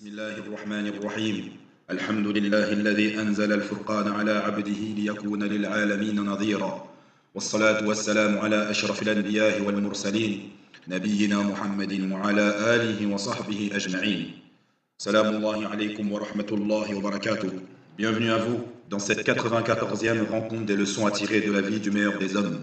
بسم الله الرحمن الرحيم الحمد لله الذي أنزل الفرقان على عبده ليكون للعالمين نظيرا والصلاة والسلام على أشرف الأنبياء والمرسلين نبينا محمد وعلى آله وصحبه أجمعين سلام الله عليكم ورحمة الله وبركاته. Bienvenue à vous dans cette 94e rencontre des leçons à tirer de la vie du meilleur des hommes.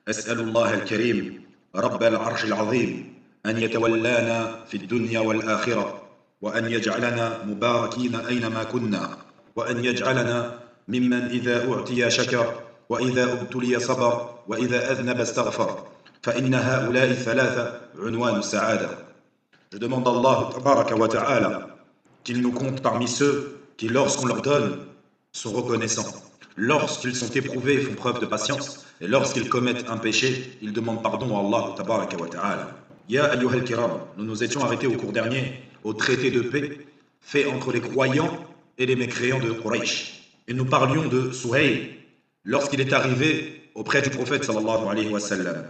أسأل الله الكريم رب العرش العظيم أن يتولانا في الدنيا والآخرة وأن يجعلنا مباركين أينما كنا وأن يجعلنا ممن إذا أعطي شكر وإذا ابتلي صبر وإذا أذنب استغفر فإن هؤلاء الثلاثة عنوان السعادة. Je demande à Allah tabaraka wa ta'ala qu'il nous compte parmi ceux qui, lorsqu'on leur donne, sont reconnaissants. Lorsqu'ils sont éprouvés, font preuve de patience. Et lorsqu'ils commettent un péché, ils demandent pardon à Allah tabaraka wa ta'ala. Ya ayyuhal kiram, nous nous étions arrêtés au cours dernier au traité de paix fait entre les croyants et les mécréants de Quraysh. Et nous parlions de Suhayl lorsqu'il est arrivé auprès du prophète sallallahu alayhi wa sallam.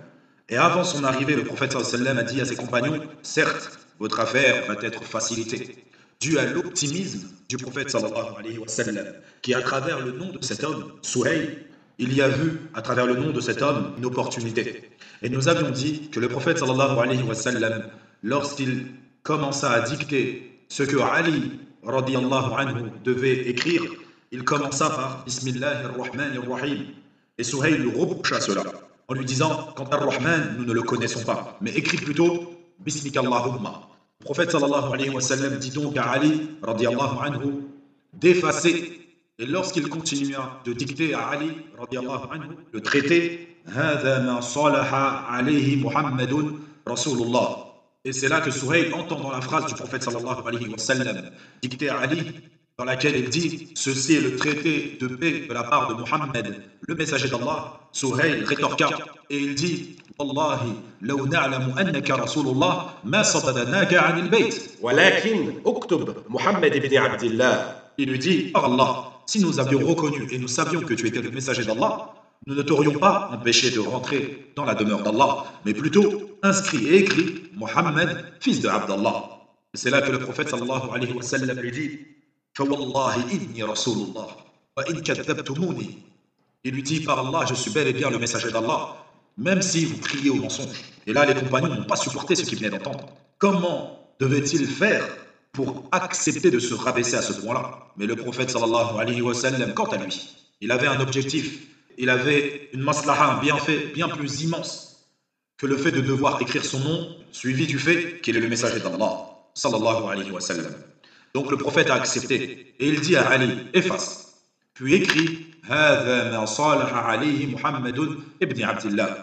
Et avant son arrivée, le prophète sallallahu alayhi wa sallam a dit à ses compagnons, certes, votre affaire va être facilitée, dû à l'optimisme du prophète sallallahu alayhi wa sallam, qui à travers le nom de cet homme, Suhayl, il y a vu à travers le nom de cet homme une opportunité. Et nous avions dit que le prophète sallallahu alayhi wa sallam, lorsqu'il commença à dicter ce que Ali radiyallahu anhu devait écrire, il commença par Bismillahir Rahmanir Rahim. Et Suhayl lui reprocha cela en lui disant, quant à Rahman, nous ne le connaissons pas, mais écris plutôt Bismikallahumma. Le prophète sallallahu alayhi wa sallam dit donc à Ali radiyallahu anhu d'effacer. Et lorsqu'il continua de dicter à Ali radiyallahu anhu le traité هذا ما صالح عليه محمد رسول الله. Et c'est là que Suhayl entend dans la phrase du prophète sallallahu alayhi wa sallam dictée à Ali, dans laquelle il dit ceci est le traité de paix de la part de Muhammad, le messager d'Allah. Suhayl rétorqua et il dit Wallahi, law na'lamu annaka Rasulullah ma sadadnaka 'anil bayt. ولكن اكتب محمد بن عبد الله. Il lui dit par Allah, si nous avions reconnu et nous savions que tu étais le messager d'Allah, nous ne t'aurions pas empêché de rentrer dans la demeure d'Allah, mais plutôt inscrit et écrit Mohammed, fils de Abdallah. C'est là que le prophète sallallahu alayhi wa sallam lui dit فَوَاللَّهِ إِنِّي رَسُولُ اللَّهِ وَإِنْ كَذَّبْتُمُونِي. Il lui dit par Allah, je suis bel et bien le messager d'Allah, même si vous criez au mensonge. Et là, les compagnons n'ont pas supporté ce qu'ils venaient d'entendre. Comment devaient-ils faire pour accepter de se rabaisser à ce point-là? Mais le prophète sallallahu alayhi wa sallam, quant à lui, il avait un objectif. Il avait une maslaha, un bienfait bien plus immense que le fait de devoir écrire son nom, suivi du fait qu'il est le messager d'Allah, sallallahu alayhi wa sallam. Donc le prophète a accepté, et il dit à Ali, efface, puis écrit, هذا ما صالح عليه محمد ابن عبد الله.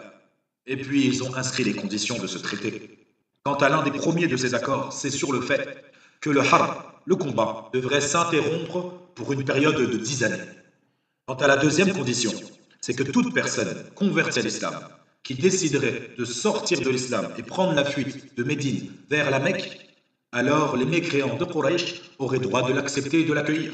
Et puis ils ont inscrit les conditions de ce traité. Quant à l'un des premiers de ces accords, c'est sur le fait que le harb, le combat, devrait s'interrompre pour une période de 10 années. Quant à la deuxième condition, c'est que toute personne convertie à l'islam, qui déciderait de sortir de l'islam et prendre la fuite de Médine vers la Mecque, alors les mécréants de Quraysh auraient droit de l'accepter et de l'accueillir.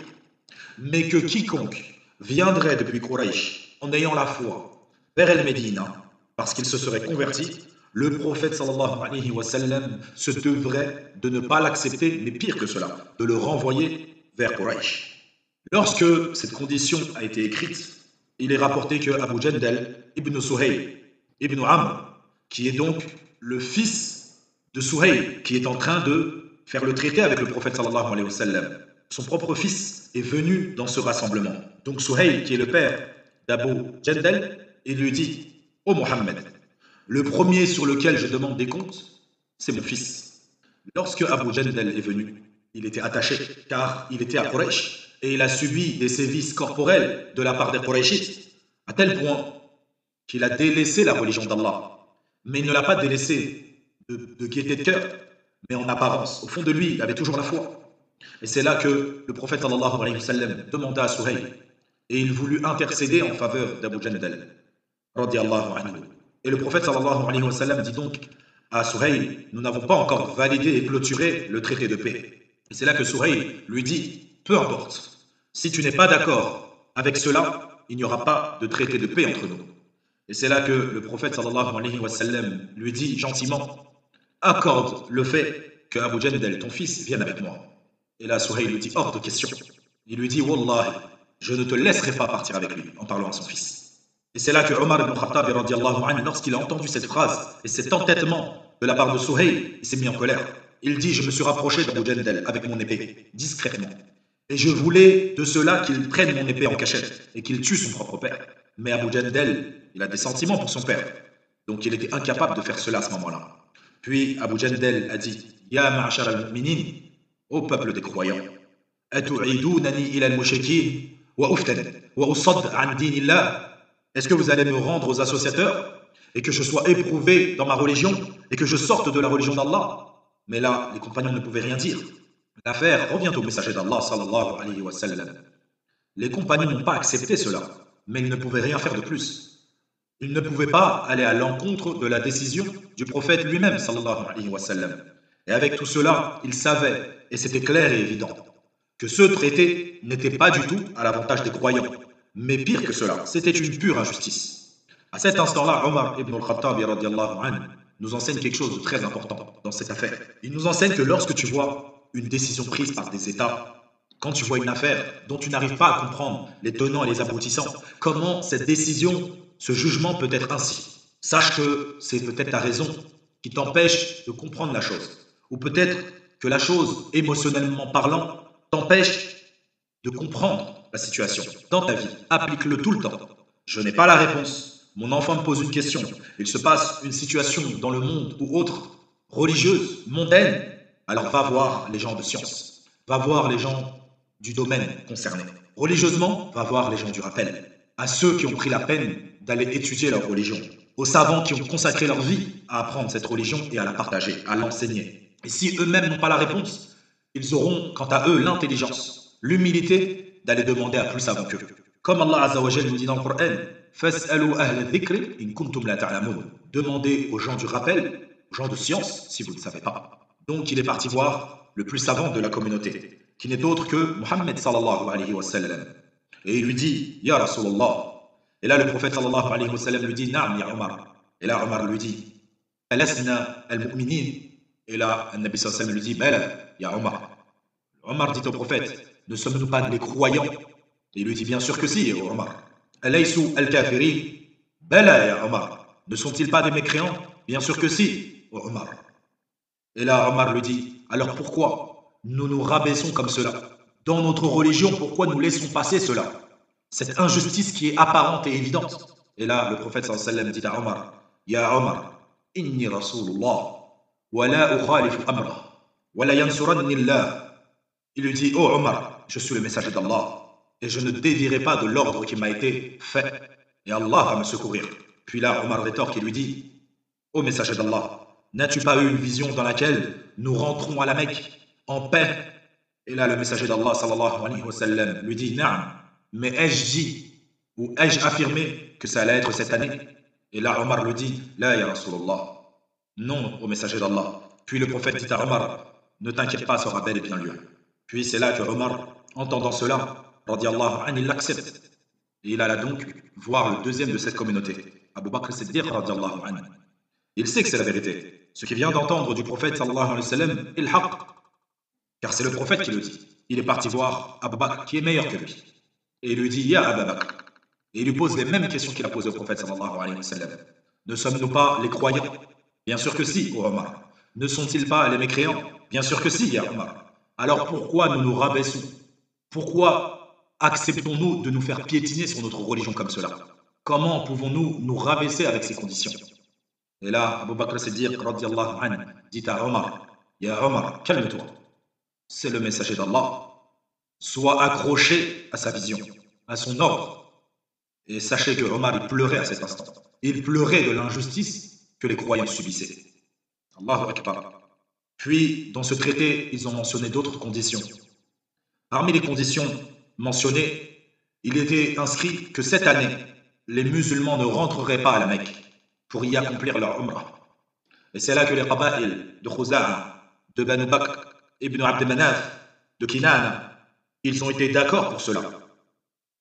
Mais que quiconque viendrait depuis Quraysh en ayant la foi vers El-Médina, parce qu'il se serait converti, le prophète sallallahu alayhi wa sallam se devrait de ne pas l'accepter, mais pire que cela, de le renvoyer vers Quraysh. Lorsque cette condition a été écrite, il est rapporté que Abu Jandal ibn Suhayl ibn Amr, qui est donc le fils de Suhayl, qui est en train de faire le traité avec le prophète sallallahu alayhi wa sallam, son propre fils est venu dans ce rassemblement. Donc Suhayl, qui est le père d'Abu Jandal, il lui dit « Ô Mohammed, le premier sur lequel je demande des comptes, c'est mon fils. » Lorsque Abu Jandal est venu, il était attaché, car il était à Quraysh, et il a subi des sévices corporels de la part des Qurayshites, à tel point qu'il a délaissé la religion d'Allah. Mais il ne l'a pas délaissé de gaieté de cœur, mais en apparence. Au fond de lui, il avait toujours la foi. Et c'est là que le prophète sallallahu alayhi wa sallam demanda à Suhayl, et il voulut intercéder en faveur d'Abu Jandal, radiyallahu anhu. Et le prophète sallallahu alayhi wa sallam dit donc à Suhayl, nous n'avons pas encore validé et clôturé le traité de paix. Et c'est là que Suhayl lui dit, peu importe, si tu n'es pas d'accord avec cela, il n'y aura pas de traité de paix entre nous. Et c'est là que le prophète sallallahu alayhi wa sallam lui dit gentiment, accorde le fait que Abu Jandal, ton fils, vienne avec moi. Et là, Suhayl lui dit hors de question. Il lui dit Wallahi, je ne te laisserai pas partir avec lui, en parlant à son fils. Et c'est là que Omar ibn Khattab, lorsqu'il a entendu cette phrase et cet entêtement de la part de Suhayl, il s'est mis en colère. Il dit Je me suis rapproché d'Abu Jandal avec mon épée, discrètement. Et je voulais de cela qu'il prenne mon épée en cachette et qu'il tue son propre père. Mais Abu Jandal, il a des sentiments pour son père. Donc il était incapable de faire cela à ce moment-là. Puis Abu Jandal a dit Ya ma'ashar al-mu'minin, ô peuple des croyants, atu'idunani ila al-mushrikin wa uftan wa usadd an dinillah. Est-ce que vous allez me rendre aux associateurs et que je sois éprouvé dans ma religion et que je sorte de la religion d'Allah? Mais là, les compagnons ne pouvaient rien dire. L'affaire revient au messager d'Allah sallallahu alayhi wa sallam. Les compagnons n'ont pas accepté cela, mais ils ne pouvaient rien faire de plus. Ils ne pouvaient pas aller à l'encontre de la décision du prophète lui-même sallallahu alayhi wa sallam. Et avec tout cela, ils savaient, et c'était clair et évident, que ce traité n'était pas du tout à l'avantage des croyants. Mais pire que cela, c'était une pure injustice. À cet instant-là, Omar ibn al-Khattab nous enseigne quelque chose de très important dans cette affaire. Il nous enseigne que lorsque tu vois une décision prise par des États, quand tu vois une affaire dont tu n'arrives pas à comprendre les tenants et les aboutissants, comment cette décision, ce jugement peut être ainsi. Sache que c'est peut-être ta raison qui t'empêche de comprendre la chose. Ou peut-être que la chose, émotionnellement parlant, t'empêche de comprendre la situation dans ta vie. Applique-le tout le temps. Je n'ai pas la réponse. Mon enfant me pose une question. Il se passe une situation dans le monde ou autre, religieuse, mondaine. Alors va voir les gens de science. Va voir les gens du domaine concerné. Religieusement, va voir les gens du rappel. À ceux qui ont pris la peine d'aller étudier leur religion. Aux savants qui ont consacré leur vie à apprendre cette religion et à la partager, à l'enseigner. Et si eux-mêmes n'ont pas la réponse, ils auront, quant à eux, l'intelligence, l'humilité d'aller demander à plus savants qu'eux. Comme Allah Azza wa Jal nous dit dans le Coran, Fas'alu ahla dhikri in kuntum la ta'lamun. Demandez aux gens du rappel, aux gens de science, si vous ne savez pas. Donc il est parti voir le plus savant de la communauté, qui n'est autre que Muhammad sallallahu alayhi wa sallam. Et il lui dit, Ya Rasulallah. Et là le prophète sallallahu alayhi wa sallam lui dit, Naam ya Omar. Et là Omar lui dit, Alasna al-mu'minin. Et là, le Nabi sallallahu alayhi wa sallam lui dit, Bala, ya Omar. Omar dit au prophète, ne sommes-nous pas des croyants? Et il lui dit, bien sûr que si, Omar. Alaysu al-kafirin? Bala, ya Omar. Ne sont-ils pas des mécréants? Bien sûr que si, Omar. Et là, Omar lui dit, alors pourquoi nous nous rabaissons comme cela? Dans notre religion, pourquoi nous laissons passer cela? Cette injustice qui est apparente et évidente. Et là, le prophète sallallahu alayhi wa sallam dit à Omar, Ya Omar, inni Rasulullah. ولا أخالف أمره ولا ينصرني الله. Il lui dit, oh Omar, je suis le messager d'Allah et je ne dévierai pas de l'ordre qui m'a été fait et Allah va me secourir. Puis là, Omar rétorque et lui dit, ô messager d'Allah, n'as-tu pas eu une vision dans laquelle nous rentrons à la Mecque en paix? Et là, le messager d'Allah sallallahu alayhi wa sallam lui dit, Naam, mais ai-je dit ou ai-je affirmé que ça allait être cette année? Et là, Omar lui dit, La ya Rasulallah. Non, au messager d'Allah. Puis le prophète dit à Omar, ne t'inquiète pas, ça aura bel et bien lieu. Puis c'est là que Omar, entendant cela, radiallahu anhu, il l'accepte. Et il alla donc voir le deuxième de cette communauté, Abu Bakr Siddiq, radiallahu anhu. Il sait que c'est la vérité. Ce qu'il vient d'entendre du prophète, sallallahu alayhi wa sallam, est le haqq. Car c'est le prophète qui le dit. Il est parti voir Abu Bakr, qui est meilleur que lui. Et il lui dit, Ya Abu Bakr. Et il lui pose les mêmes questions qu'il a posées au prophète, sallallahu alayhi wa sallam. Ne sommes-nous pas les croyants? Bien sûr que si, ô Omar. Ne sont-ils pas les mécréants? Bien sûr que si, ya Omar. Alors pourquoi nous nous rabaissons? Pourquoi acceptons-nous de nous faire piétiner sur notre religion comme cela? Comment pouvons-nous nous rabaisser avec ces conditions? Et là, Abu Bakr Siddiq radiallahu anhu dit à Omar, Ya Omar, calme-toi. C'est le messager d'Allah. Sois accroché à sa vision, à son ordre. Et sachez que Omar, il pleurait à cet instant. Il pleurait de l'injustice que les croyants subissaient. Allahu Akbar. Puis, dans ce traité, ils ont mentionné d'autres conditions. Parmi les conditions mentionnées, il était inscrit que cette année, les musulmans ne rentreraient pas à la Mecque pour y accomplir leur umrah. Et c'est là que les qaba'il de Khuza'a, de Banu Bakr, Ibn Abd Manaf, de Kinana, ils ont été d'accord pour cela.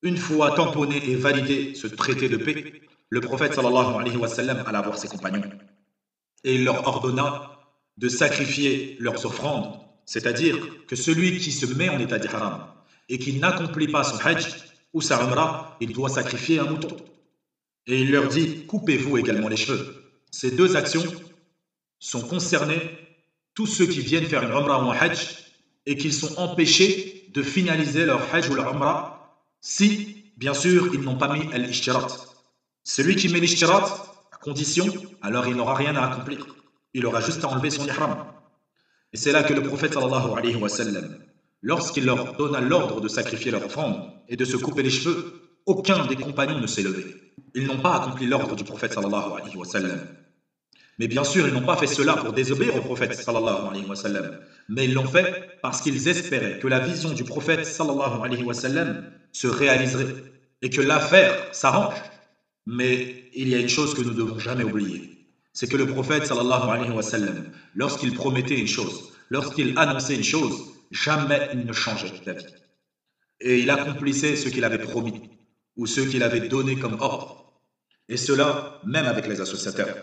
Une fois tamponné et validé ce traité de paix, le prophète sallallahu alayhi wa sallam alla voir ses compagnons et il leur ordonna de sacrifier leurs offrandes c'est-à-dire que celui qui se met en état d'ihram et qui n'accomplit pas son hajj ou sa umrah, il doit sacrifier un mouton. Et il leur dit, coupez-vous également les cheveux. Ces deux actions sont concernées tous ceux qui viennent faire une umrah ou un hajj et qu'ils sont empêchés de finaliser leur hajj ou leur umrah si, bien sûr, ils n'ont pas mis al-ishtirat. Celui qui met l'ishtirat, à condition, alors il n'aura rien à accomplir. Il aura juste à enlever son ihram. Et c'est là que le prophète sallallahu alayhi wa sallam, lorsqu'il leur donna l'ordre de sacrifier leur offrande et de se couper les cheveux, aucun des compagnons ne s'est levé. Ils n'ont pas accompli l'ordre du prophète sallallahu alayhi wa sallam. Mais bien sûr, ils n'ont pas fait cela pour désobéir au prophète sallallahu alayhi wa sallam, mais ils l'ont fait parce qu'ils espéraient que la vision du prophète sallallahu alayhi wa sallam se réaliserait et que l'affaire s'arrange. Mais il y a une chose que nous ne devons jamais oublier, c'est que le prophète sallallahu alayhi wa sallam, lorsqu'il promettait une chose, lorsqu'il annonçait une chose, jamais il ne changeait d'avis. Et il accomplissait ce qu'il avait promis ou ce qu'il avait donné comme ordre. Et cela, même avec les associateurs.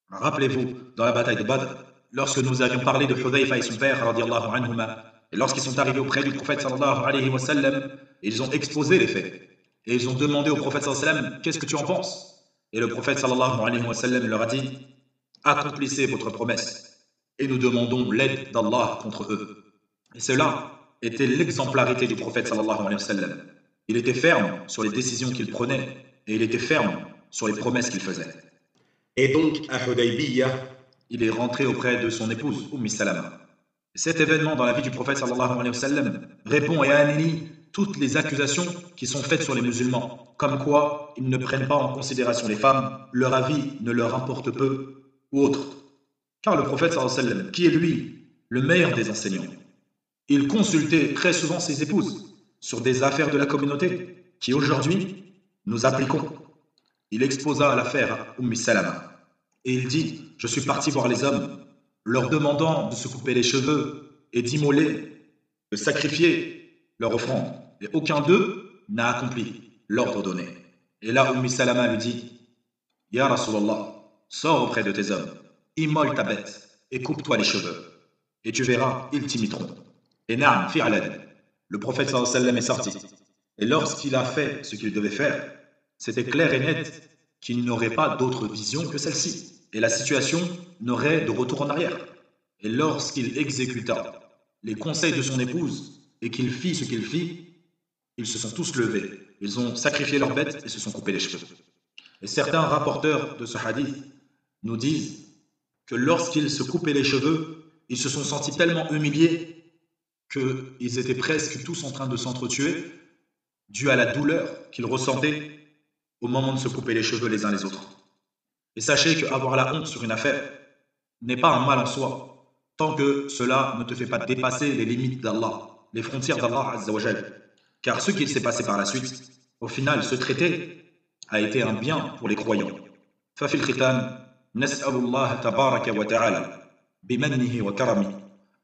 Rappelez-vous, dans la bataille de Badr, lorsque nous avions parlé de Hudayfa et son père, radiallahu anhuma, et lorsqu'ils sont arrivés auprès du prophète sallallahu alayhi wa sallam, ils ont exposé les faits. Et ils ont demandé au prophète sallallahu alayhi wa sallam, qu'est-ce que tu en penses? Et le prophète sallallahu alayhi wa sallam leur a dit, accomplissez votre promesse, et nous demandons l'aide d'Allah contre eux. Et cela était l'exemplarité du prophète sallallahu alayhi wa sallam. Il était ferme sur les décisions qu'il prenait, et il était ferme sur les promesses qu'il faisait. Et donc, à Hudaybiyah, il est rentré auprès de son épouse, Salama. Cet événement dans la vie du prophète sallallahu alayhi wa sallam répond et annule toutes les accusations qui sont faites sur les musulmans, comme quoi ils ne prennent pas en considération les femmes, leur avis ne leur importe peu, ou autre. Car le prophète sallallahu alayhi wa sallam, qui est lui, le meilleur des enseignants, il consultait très souvent ses épouses sur des affaires de la communauté qui aujourd'hui nous appliquons. Il exposa l'affaire à Salama. Et il dit, je suis parti voir les hommes, leur demandant de se couper les cheveux et d'immoler, de sacrifier leur offrande. Et aucun d'eux n'a accompli l'ordre donné. Et là, Salama lui dit, Ya Rasulallah, sors auprès de tes hommes, immole ta bête et coupe-toi les cheveux. Et tu verras, ils t'imiteront. Et Naam, fi'alan, le prophète sallallahu alayhi wa sallam est sorti. Et lorsqu'il a fait ce qu'il devait faire, c'était clair et net qu'il n'aurait pas d'autre vision que celle-ci. Et la situation n'aurait de retour en arrière. Et lorsqu'il exécuta les conseils de son épouse et qu'il fit ce qu'il fit, ils se sont tous levés. Ils ont sacrifié leurs bêtes et se sont coupés les cheveux. Et certains rapporteurs de ce hadith nous disent que lorsqu'ils se coupaient les cheveux, ils se sont sentis tellement humiliés qu'ils étaient presque tous en train de s'entretuer dû à la douleur qu'ils ressentaient au moment de se couper les cheveux les uns les autres. Et sachez qu'avoir la honte sur une affaire n'est pas un mal en soi, tant que cela ne te fait pas dépasser les limites d'Allah, les frontières d'Allah Azza wa Jal. Car ce qu'il s'est passé par la suite, au final, ce traité a été un bien pour les croyants. ففي الختام نسأل الله تبارك وتعالى بمنه وكرمه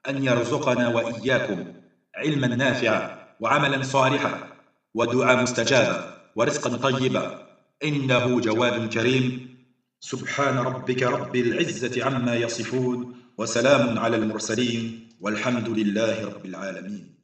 أن يرزقنا وإياكم علما نافعا وعملا صالحا ودعاء مستجابا ورزقا طيبا إنه جواد كريم سبحان ربك رب العزة عما يصفون وسلام على المرسلين والحمد لله رب العالمين